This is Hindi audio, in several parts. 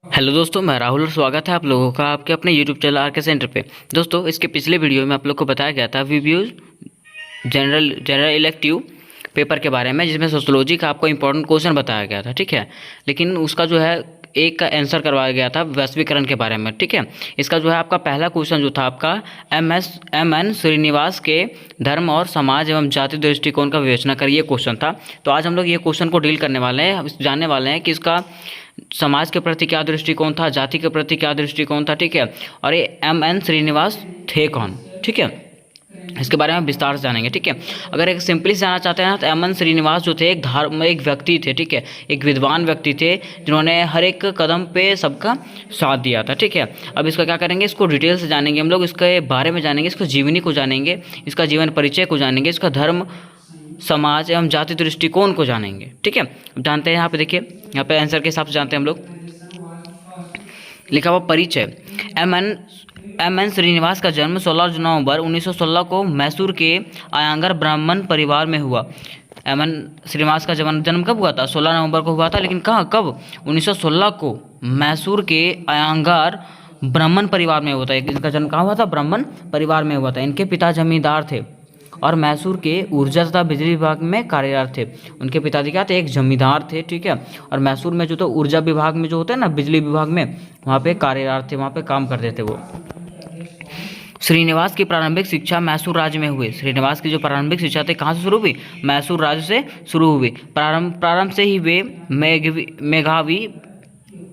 हेलो दोस्तों, मैं राहुल और स्वागत है आप लोगों का आपके अपने यूट्यूब चैनल आर के सेंटर पे। दोस्तों, इसके पिछले वीडियो में आप लोग को बताया गया था वीवीयू जनरल इलेक्टिव पेपर के बारे में, जिसमें सोशियोलॉजी का आपको इंपॉर्टेंट क्वेश्चन बताया गया था। ठीक है, लेकिन उसका जो है एक का आंसर करवाया गया था वैश्वीकरण के बारे में। ठीक है, इसका जो है आपका पहला क्वेश्चन जो था आपका एम एन श्रीनिवास के धर्म और समाज एवं जाति दृष्टिकोण का विवेचना कर, ये क्वेश्चन था। तो आज हम लोग ये क्वेश्चन को डील करने वाले हैं, जानने वाले हैं कि इसका समाज के प्रति क्या दृष्टिकोण था, जाति के प्रति क्या दृष्टिकोण था। ठीक है, और ये एम.एन. श्रीनिवास थे कौन। ठीक है, इसके बारे में विस्तार से जानेंगे। ठीक है, अगर एक सिंपली से जानना चाहते हैं तो एम.एन. श्रीनिवास जो थे एक व्यक्ति थे। ठीक है, एक विद्वान व्यक्ति थे जिन्होंने हर एक कदम पे सबका साथ दिया था। ठीक है, अब इसका क्या करेंगे, इसको डिटेल से जानेंगे हम लोग, इसके बारे में जानेंगे, इसको जीवनी को जानेंगे, इसका जीवन परिचय को जानेंगे, इसका धर्म समाज एवं जाति दृष्टिकोण को जानेंगे। ठीक है, जानते हैं यहाँ पे, देखिए यहाँ पे आंसर के हिसाब से जानते हैं हम लोग। लिखा हुआ परिचय। एम एन श्रीनिवास का जन्म 16 नवंबर 1916 को मैसूर के अयंगार ब्राह्मण परिवार में हुआ। एम एन श्रीनिवास का जन्म कब हुआ था? 16 नवंबर को हुआ था, लेकिन कहाँ, कब? 1916 को मैसूर के अयंगार ब्राह्मण परिवार में हुआ था। इनका जन्म कहाँ हुआ था? ब्राह्मण परिवार में हुआ था। इनके पिता जमींदार थे और मैसूर के ऊर्जा तथा बिजली विभाग में कार्यरत थे। उनके पिताजी क्या थे? एक जमींदार थे। ठीक है, और मैसूर में जो तो ऊर्जा विभाग में जो होता है ना, बिजली विभाग में, वहाँ पे कार्यरत थे, वहाँ पे काम करते थे वो। श्रीनिवास की प्रारंभिक शिक्षा मैसूर राज्य में हुई। श्रीनिवास की जो प्रारंभिक शिक्षा थी कहाँ से शुरू हुई? मैसूर राज्य से शुरू हुई। प्रारंभ से ही वे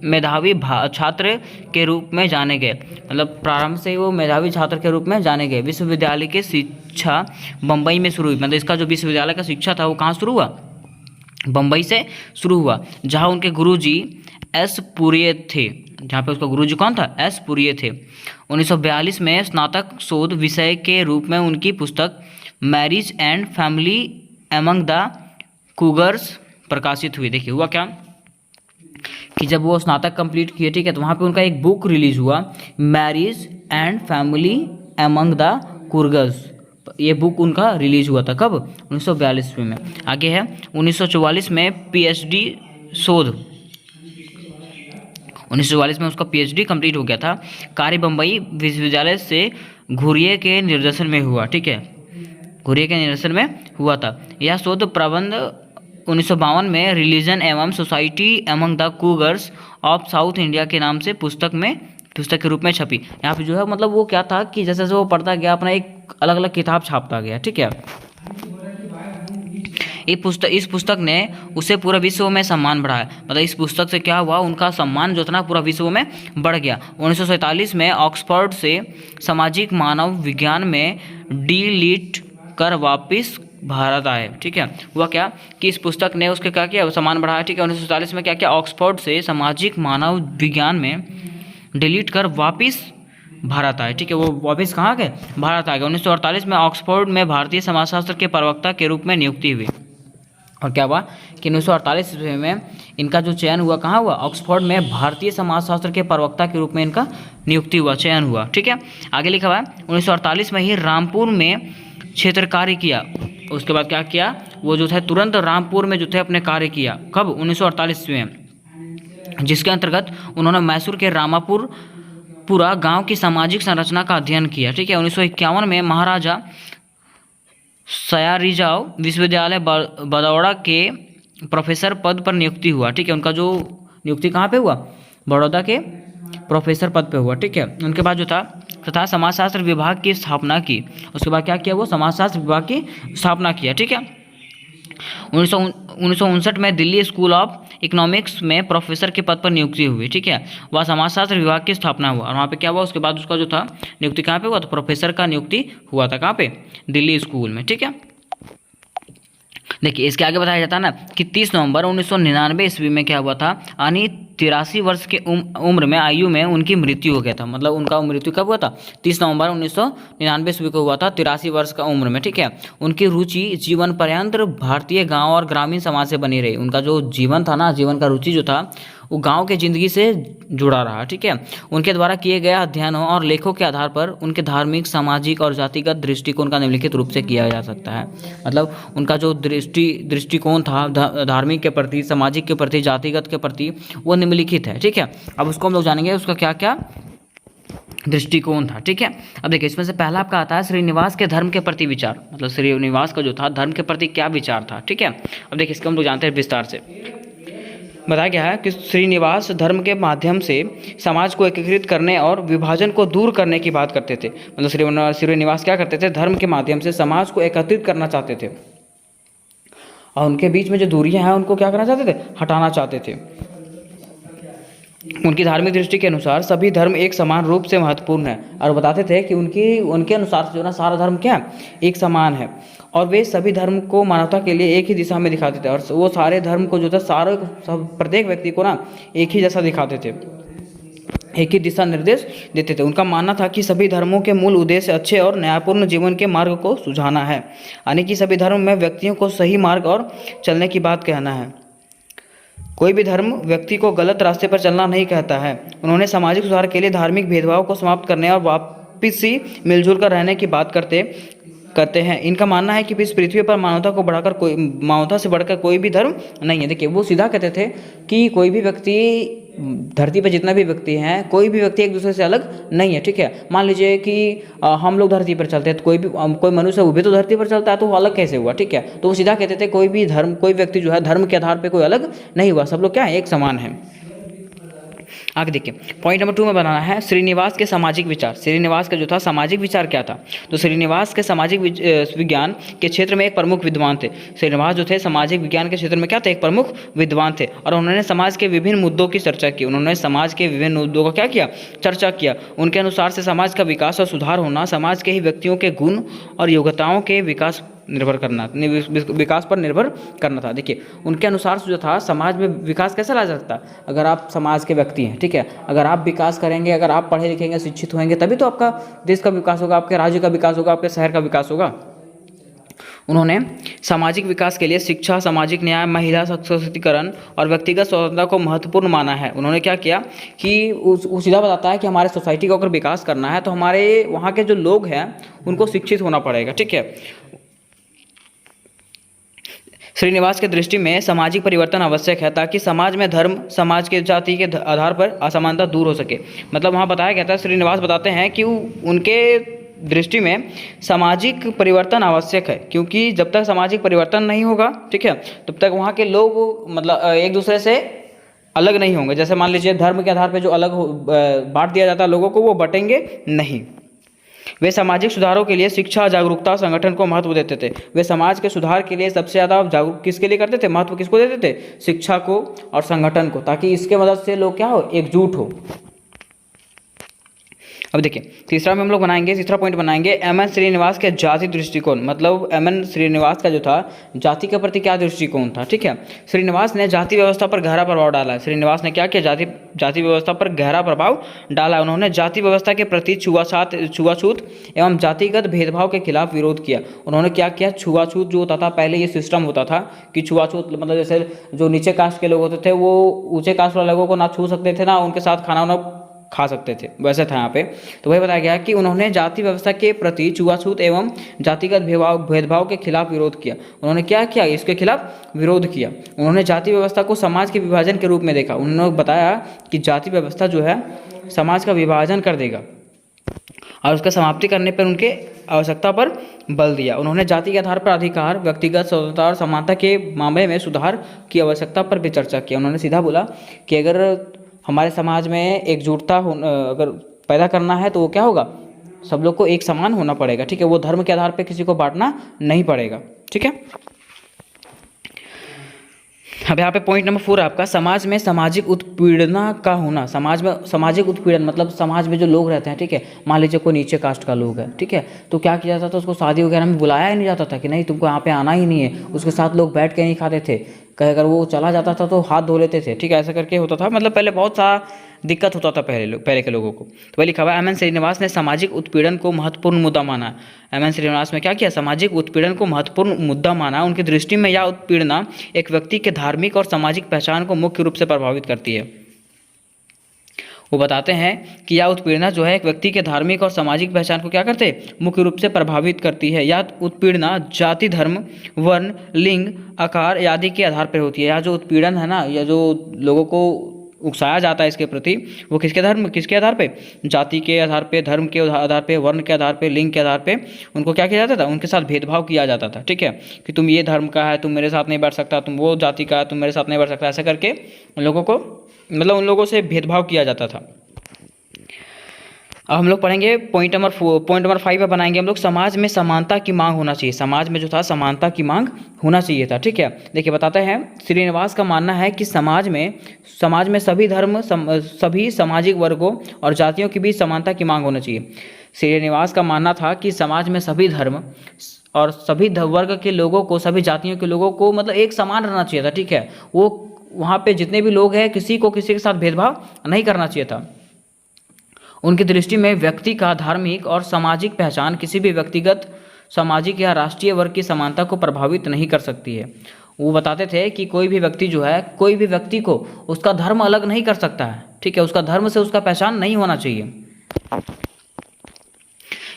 मेधावी छात्र के रूप में जाने गए। मतलब प्रारंभ से ही वो मेधावी छात्र के रूप में जाने गए। विश्वविद्यालय की शिक्षा बम्बई में शुरू हुई। मतलब इसका जो विश्वविद्यालय का शिक्षा था वो कहाँ शुरू हुआ? बम्बई से शुरू हुआ, जहाँ उनके गुरुजी एस पुरिये थे। जहाँ पे उसका गुरुजी कौन था? एस पुरिये थे। 1942 में स्नातक शोध विषय के रूप में उनकी पुस्तक marriage and family among the cougars प्रकाशित हुई। देखिए हुआ क्या कि जब वो स्नातक कंप्लीट किए, ठीक है, तो वहाँ पे उनका एक बुक रिलीज हुआ, marriage and family among the Coorgs. ये बुक उनका रिलीज हुआ था कब? 1942 में। आगे है 1944 में पीएचडी शोध, 1944 में उसका पीएचडी कंप्लीट हो गया था। कार्य बम्बई विश्वविद्यालय से घुरिये के निर्देशन में हुआ। ठीक है, घुरिये के निर्देशन में हुआ था। यह शोध प्रबंध 1952 में रिलीजन एवं society among the cougars of south India के नाम से पुस्तक के रूप में छपी। यहाँ पे जो है मतलब वो क्या था कि जैसे जैसे वो पढ़ता गया, अपना एक अलग अलग किताब छापता गया। ठीक है, इस पुस्तक ने उसे पूरे विश्व में सम्मान बढ़ाया। मतलब इस पुस्तक से क्या हुआ, उनका सम्मान जो था ना पूरा विश्व में बढ़ गया। 1947 में ऑक्सफोर्ड से सामाजिक मानव विज्ञान में डी.लिट कर वापिस भारत आए। ठीक है, हुआ क्या कि इस पुस्तक ने उसके क्या किया, सम्मान बढ़ाया। ठीक है, 1947 में क्या किया, ऑक्सफोर्ड से सामाजिक मानव विज्ञान में डिलीट कर वापिस भारत आए। ठीक है, वो वापिस कहाँ गए? भारत आ गए। 1948 में ऑक्सफोर्ड में भारतीय समाजशास्त्र के प्रवक्ता के रूप में नियुक्ति हुई। और क्या हुआ कि 1948 में इनका जो चयन हुआ, कहाँ हुआ? ऑक्सफोर्ड में भारतीय समाजशास्त्र के प्रवक्ता के रूप में इनका नियुक्ति हुआ, चयन हुआ। ठीक है, आगे लिखा हुआ है 1948 में ही रामपुर में क्षेत्र कार्य किया। उसके बाद क्या किया, वो जो है तुरंत रामपुर में जो थे अपने कार्य किया। कब? 1948 में, जिसके अंतर्गत उन्होंने मैसूर के रामापुर पूरा गांव की सामाजिक संरचना का अध्ययन किया। ठीक है, 1951 में महाराजा सयाजीराव विश्वविद्यालय बड़ौदा के प्रोफेसर पद पर नियुक्ति हुआ। ठीक है, उनका जो नियुक्ति कहाँ पे हुआ? बड़ौदा के प्रोफेसर पद पे हुआ। ठीक है, उनके बाद जो था तथा समाजशास्त्र विभाग की स्थापना की। उसके बाद क्या किया, वो समाजशास्त्र विभाग की स्थापना किया। ठीक है, 1959 में दिल्ली स्कूल ऑफ इकोनॉमिक्स में प्रोफेसर के पद पर नियुक्ति हुई। ठीक है, वह समाजशास्त्र विभाग की स्थापना हुआ। और वहाँ पे क्या हुआ, उसके बाद उसका जो था नियुक्ति कहाँ पे हुआ? तो प्रोफेसर का नियुक्ति हुआ था कहाँ पे? दिल्ली स्कूल में। ठीक है, देखिए इसके आगे बताया जाता है ना कि 30 नवंबर 1999 ईस्वी में क्या हुआ था, यानी 83 वर्ष के उम्र में आयु में उनकी मृत्यु हो गया था। मतलब उनका मृत्यु कब हुआ था? 30 नवंबर 1999 ईस्वी को हुआ था, 83 वर्ष का उम्र में। ठीक है, उनकी रुचि जीवन पर्यंत भारतीय गांव और ग्रामीण समाज से बनी रही। उनका जो जीवन था ना, जीवन का रुचि जो था वो गांव के ज़िंदगी से जुड़ा रहा। ठीक है, उनके द्वारा किए गए अध्ययनों और लेखों के आधार पर उनके धार्मिक, सामाजिक और जातिगत दृष्टिकोण का निम्नलिखित रूप से किया जा सकता है। मतलब उनका जो दृष्टिकोण था धार्मिक के प्रति, सामाजिक के प्रति, जातिगत के प्रति, वो निम्नलिखित है। ठीक है, अब उसको हम लोग जानेंगे उसका क्या क्या दृष्टिकोण था। ठीक है, अब देखिए इसमें से पहला आपका आता है श्रीनिवास के धर्म के प्रति विचार। मतलब श्रीनिवास का जो था धर्म के प्रति क्या विचार था। ठीक है, अब देखिए इसको हम लोग जानते हैं विस्तार से। बताया गया है कि श्रीनिवास धर्म के माध्यम से समाज को एकीकृत करने और विभाजन को दूर करने की बात करते थे। मतलब श्रीनिवास क्या करते थे, धर्म के माध्यम से समाज को एकत्रित करना चाहते थे और उनके बीच में जो दूरियां हैं उनको क्या करना चाहते थे, हटाना चाहते थे। उनकी धार्मिक दृष्टि के अनुसार सभी धर्म एक समान रूप से महत्वपूर्ण है और बताते थे कि उनके अनुसार जो ना सारा धर्म क्या है, एक समान है और वे सभी धर्म को मानवता के लिए एक ही दिशा में दिखाते थे और वो सारे धर्म को जो था सारे प्रत्येक व्यक्ति को ना एक ही जैसा दिखाते थे, एक ही दिशा निर्देश देते थे। उनका मानना था कि सभी धर्मों के मूल उद्देश्य अच्छे और न्यायपूर्ण जीवन के मार्ग को सुझाना है, यानी कि सभी धर्म में व्यक्तियों को सही मार्ग और चलने की बात कहना है। कोई भी धर्म व्यक्ति को गलत रास्ते पर चलना नहीं कहता है। उन्होंने सामाजिक सुधार के लिए धार्मिक भेदभाव को समाप्त करने और वापसी मिलजुल कर रहने की बात करते हैं। इनका मानना है कि इस पृथ्वी पर मानवता से बढ़कर कोई भी धर्म नहीं है। देखिए वो सीधा कहते थे कि कोई भी व्यक्ति, धरती पर जितना भी व्यक्ति हैं, कोई भी व्यक्ति एक दूसरे से अलग नहीं है। ठीक है, मान लीजिए कि हम लोग धरती पर चलते हैं तो कोई मनुष्य वो भी तो धरती पर चलता है, तो वो अलग कैसे हुआ। ठीक है, तो वो सीधा कहते थे कोई भी धर्म, कोई व्यक्ति जो है धर्म के आधार पर कोई अलग नहीं हुआ, सब लोग क्या है, एक समान है। आगे देखिए पॉइंट नंबर 2 में बनाना है श्रीनिवास के सामाजिक विचार। श्रीनिवास का जो था सामाजिक विचार क्या था, तो श्रीनिवास के सामाजिक विज्ञान के क्षेत्र में एक प्रमुख विद्वान थे। श्रीनिवास जो थे सामाजिक विज्ञान के क्षेत्र में क्या थे, एक प्रमुख विद्वान थे और उन्होंने समाज के विभिन्न मुद्दों की चर्चा की। उन्होंने समाज के विभिन्न मुद्दों का क्या किया, चर्चा किया। उनके अनुसार से समाज का विकास और सुधार होना समाज के ही व्यक्तियों के गुण और योग्यताओं के विकास पर निर्भर करना था। देखिए उनके अनुसार जो था समाज में विकास कैसे ला सकता है, अगर आप समाज के व्यक्ति हैं। ठीक है, अगर आप विकास करेंगे, अगर आप पढ़े लिखेंगे, शिक्षित होंगे, तभी तो आपका देश का विकास होगा, आपके राज्य का विकास होगा, आपके शहर का विकास होगा। उन्होंने सामाजिक विकास के लिए शिक्षा, सामाजिक न्याय, महिला सशक्तिकरण और व्यक्तिगत स्वतंत्रता को महत्वपूर्ण माना है। उन्होंने क्या किया कि वो सीधा बताता है कि हमारे सोसाइटी का अगर विकास करना है तो हमारे वहाँ के जो लोग हैं उनको शिक्षित होना पड़ेगा। ठीक है, श्रीनिवास के दृष्टि में सामाजिक परिवर्तन आवश्यक है ताकि समाज में धर्म, समाज के जाति के आधार पर असमानता दूर हो सके। मतलब वहाँ बताया गया था, श्रीनिवास बताते हैं कि उनके दृष्टि में सामाजिक परिवर्तन आवश्यक है, क्योंकि जब तक सामाजिक परिवर्तन नहीं होगा, ठीक है, तब तक वहाँ के लोग मतलब एक दूसरे से अलग नहीं होंगे। जैसे मान लीजिए धर्म के आधार पर जो अलग बांट दिया जाता है लोगों को, वो बटेंगे नहीं। वे सामाजिक सुधारों के लिए शिक्षा, जागरूकता, संगठन को महत्व देते थे। वे समाज के सुधार के लिए सबसे ज़्यादा जागरूक किसके लिए करते थे, महत्व किसको देते थे, शिक्षा को और संगठन को, ताकि इसके मदद से लोग क्या हो, एकजुट हो। अब देखिए तीसरा पॉइंट बनाएंगे एम एन श्रीनिवास के जाति दृष्टिकोण। मतलब एम एन श्रीनिवास का जो था जाति के प्रति क्या दृष्टिकोण था। ठीक है, श्रीनिवास ने जाति व्यवस्था पर गहरा प्रभाव डाला है। श्रीनिवास ने क्या किया, जाति व्यवस्था पर गहरा प्रभाव डाला। उन्होंने जाति व्यवस्था के प्रति छुआछूत एवं जातिगत भेदभाव के खिलाफ विरोध किया। उन्होंने क्या किया, छुआछूत जो होता था, पहले ये सिस्टम होता था कि छुआछूत मतलब जैसे जो नीचे कास्ट के लोग होते थे वो ऊंचे कास्ट वाले लोगों को ना छू सकते थे, ना उनके साथ खाना वाना खा सकते थे, वैसे था यहाँ पे। तो वही बताया गया कि उन्होंने जाति व्यवस्था के प्रति छुआछूत एवं जातिगत भेदभाव के खिलाफ विरोध किया। उन्होंने क्या किया, इसके खिलाफ विरोध किया। उन्होंने जाति व्यवस्था को समाज के विभाजन के रूप में देखा। उन्होंने बताया कि जाति व्यवस्था जो है समाज का विभाजन कर देगा और उसका समाप्ति करने पर उनके आवश्यकता पर बल दिया। उन्होंने जाति के आधार पर अधिकार, व्यक्तिगत स्वतंत्रता और समानता के मामले में सुधार की आवश्यकता पर भी चर्चा की। उन्होंने सीधा बोला कि अगर हमारे समाज में एकजुटता अगर पैदा करना है तो वो क्या होगा, सब लोग को एक समान होना पड़ेगा। ठीक है, वो धर्म के आधार पर किसी को बांटना नहीं पड़ेगा। ठीक है, अब यहाँ पे पॉइंट नंबर 4 आपका समाज में सामाजिक उत्पीड़न का होना। समाज में सामाजिक उत्पीड़न मतलब समाज में जो लोग रहते हैं, ठीक है, मान लीजिए कोई नीचे कास्ट का लोग है, ठीक है, तो क्या किया जाता था, उसको शादी वगैरह में बुलाया ही नहीं जाता था कि नहीं तुमको यहाँ पे आना ही नहीं है। उसके साथ लोग बैठ के नहीं खाते थे, कहीं अगर वो चला जाता था तो हाथ धो लेते थे, ठीक है, ऐसा करके होता था। मतलब पहले बहुत सा दिक्कत होता था पहले के लोगों को। तो वही लिखा हुआ है, एम एन श्रीनिवास ने सामाजिक उत्पीड़न को महत्वपूर्ण मुद्दा माना। एम एन श्रीनिवास ने क्या किया, सामाजिक उत्पीड़न को महत्वपूर्ण मुद्दा माना। उनकी दृष्टि में यह उत्पीड़ना एक व्यक्ति के धार्मिक और सामाजिक पहचान को मुख्य रूप से प्रभावित करती है। वो बताते हैं कि यह उत्पीड़ना जो है एक व्यक्ति के धार्मिक और सामाजिक पहचान को क्या करते हैं, मुख्य रूप से प्रभावित करती है। यह उत्पीड़ना जाति, धर्म, वर्ण, लिंग, आकार आदि के आधार पर होती है। यह जो उत्पीड़न है ना, यह जो लोगों को उकसाया जाता है इसके प्रति, वो किसके आधार पे, जाति के आधार पे, धर्म के आधार पे, वर्ण के आधार पे, लिंग के आधार पे उनको क्या किया जाता था, उनके साथ भेदभाव किया जाता था, ठीक है, कि तुम ये धर्म का है तुम मेरे साथ नहीं बैठ सकता, तुम वो जाति का है तुम मेरे साथ नहीं बैठ सकता, ऐसा करके उन लोगों को, मतलब उन लोगों से भेदभाव किया जाता था। अब हम लोग पढ़ेंगे पॉइंट नंबर 5 पे बनाएंगे हम लोग, समाज में समानता की मांग होना चाहिए। समाज में जो था समानता की मांग होना चाहिए था, ठीक है। देखिए बताते हैं, श्रीनिवास का मानना है कि समाज में सभी धर्म, सभी सामाजिक वर्गों और जातियों के बीच समानता की मांग होना चाहिए। श्रीनिवास का मानना था कि समाज में सभी धर्म और सभी वर्ग के लोगों को, सभी जातियों के लोगों को मतलब एक समान रहना चाहिए था, ठीक है। वो वहाँ पे जितने भी लोग हैं किसी को किसी के साथ भेदभाव नहीं करना चाहिए था। उनकी दृष्टि में व्यक्ति का धार्मिक और सामाजिक पहचान किसी भी व्यक्तिगत, सामाजिक या राष्ट्रीय वर्ग की समानता को प्रभावित नहीं कर सकती है। वो बताते थे कि कोई भी व्यक्ति जो है, कोई भी व्यक्ति को उसका धर्म अलग नहीं कर सकता है, ठीक है, उसका धर्म से उसका पहचान नहीं होना चाहिए।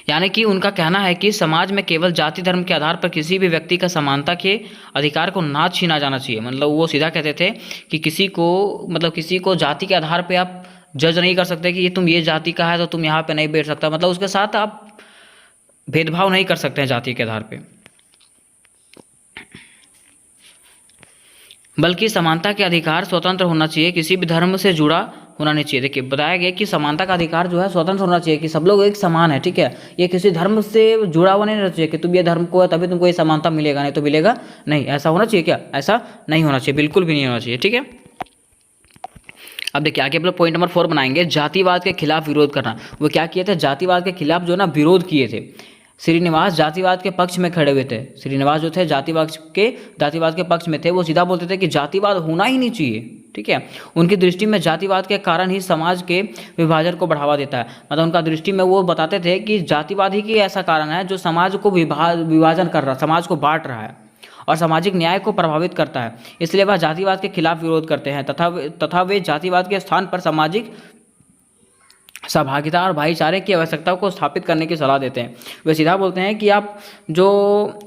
यानी कि उनका कहना है कि समाज में केवल जाति धर्म के आधार पर किसी भी व्यक्ति का समानता के अधिकार को ना छीना जाना चाहिए। मतलब वो सीधा कहते थे कि किसी को जाति के आधार पर आप जज नहीं कर सकते कि ये तुम ये जाति का है तो तुम यहाँ पे नहीं बैठ सकता, मतलब उसके साथ आप भेदभाव नहीं कर सकते हैं जाति के आधार पे, बल्कि समानता के अधिकार स्वतंत्र होना चाहिए, किसी भी धर्म से जुड़ा होना नहीं चाहिए। देखिए बताया गया कि समानता का अधिकार जो है स्वतंत्र होना चाहिए, कि सब लोग एक समान है, ठीक है, ये किसी धर्म से जुड़ा हुआ नहीं रहना चाहिए कि तुम ये धर्म को है तभी तुमको ये समानता मिलेगा, नहीं तो मिलेगा नहीं, ऐसा होना चाहिए क्या, ऐसा नहीं होना चाहिए, बिल्कुल भी नहीं होना चाहिए, ठीक है। अब देखिए आगे हम लोग पॉइंट नंबर 4 बनाएंगे, जातिवाद के खिलाफ विरोध करना। वो क्या किए थे, जातिवाद के खिलाफ जो ना विरोध किए थे। श्रीनिवास जातिवाद के पक्ष में खड़े हुए थे। श्रीनिवास जो थे जातिवाद के पक्ष में थे। वो सीधा बोलते थे कि जातिवाद होना ही नहीं चाहिए, ठीक है। उनकी दृष्टि में जातिवाद के कारण ही समाज के विभाजन को बढ़ावा देता है। मतलब उनका दृष्टि में वो बताते थे कि जातिवाद ही की ऐसा कारण है जो समाज को विभाजन कर रहा है, समाज को बांट रहा है और सामाजिक न्याय को प्रभावित करता है। इसलिए वह जातिवाद के खिलाफ विरोध करते हैं तथा वे जातिवाद के स्थान पर सामाजिक सहभागिता और भाईचारे की आवश्यकता को स्थापित करने की सलाह देते हैं। वे सीधा बोलते हैं कि आप जो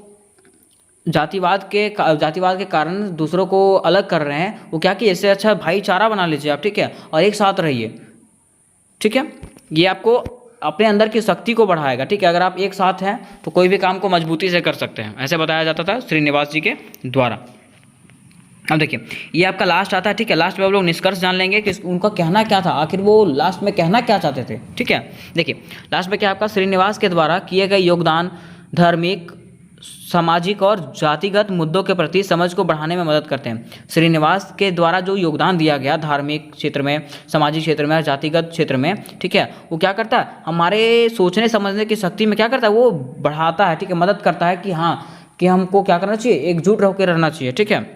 जातिवाद के कारण दूसरों को अलग कर रहे हैं, वो क्या कि इससे अच्छा भाईचारा बना लीजिए आप, ठीक है, और एक साथ रहिए, ठीक है। ये आपको अपने अंदर की शक्ति को बढ़ाएगा, ठीक है। अगर आप एक साथ हैं तो कोई भी काम को मजबूती से कर सकते हैं, ऐसे बताया जाता था श्रीनिवास जी के द्वारा। अब देखिए ये आपका लास्ट आता है, ठीक है। लास्ट में हम लोग निष्कर्ष जान लेंगे कि उनका कहना क्या था, आखिर वो लास्ट में कहना क्या चाहते थे, ठीक है। देखिए लास्ट में क्या आपका, श्रीनिवास के द्वारा किए गए योगदान धार्मिक, सामाजिक और जातिगत मुद्दों के प्रति समझ को बढ़ाने में मदद करते हैं। श्रीनिवास के द्वारा जो योगदान दिया गया धार्मिक क्षेत्र में, सामाजिक क्षेत्र में और जातिगत क्षेत्र में, ठीक है, वो क्या करता है, हमारे सोचने समझने की शक्ति में क्या करता है, वो बढ़ाता है, ठीक है, मदद करता है कि हाँ, कि हमको क्या करना चाहिए, एकजुट होकर रहना चाहिए, ठीक है।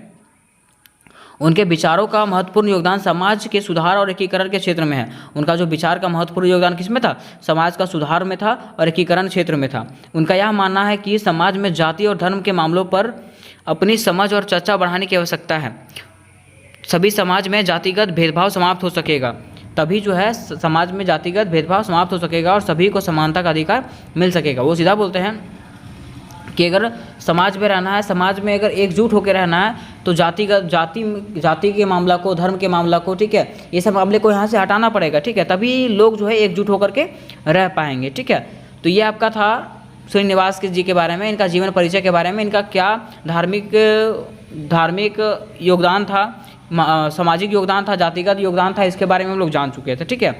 उनके विचारों का महत्वपूर्ण योगदान समाज के सुधार और एकीकरण के क्षेत्र में है। उनका जो विचार का महत्वपूर्ण योगदान किस में था, समाज का सुधार में था और एकीकरण क्षेत्र में था। उनका यह मानना है कि समाज में जाति और धर्म के मामलों पर अपनी समझ और चर्चा बढ़ाने की आवश्यकता है। सभी समाज में जातिगत भेदभाव समाप्त हो सकेगा, तभी जो है समाज में जातिगत भेदभाव समाप्त हो सकेगा और सभी को समानता का अधिकार मिल सकेगा। वो सीधा बोलते हैं कि अगर समाज में रहना है, समाज में अगर एकजुट होकर रहना है तो जाति के मामला को, धर्म के मामला को, ठीक है, ये सब मामले को यहाँ से हटाना पड़ेगा, ठीक है, तभी लोग जो है एकजुट होकर के रह पाएंगे, ठीक है। तो ये आपका था श्रीनिवास जी के बारे में, इनका जीवन परिचय के बारे में, इनका क्या धार्मिक योगदान था, सामाजिक योगदान था, जातिगत योगदान था, इसके बारे में हम लोग जान चुके थे, ठीक है।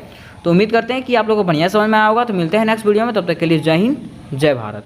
तो उम्मीद करते हैं कि आप लोगों को बढ़िया समझ में आया होगा। तो मिलते हैं नेक्स्ट वीडियो में, तब तक के लिए जय हिंद, जय भारत।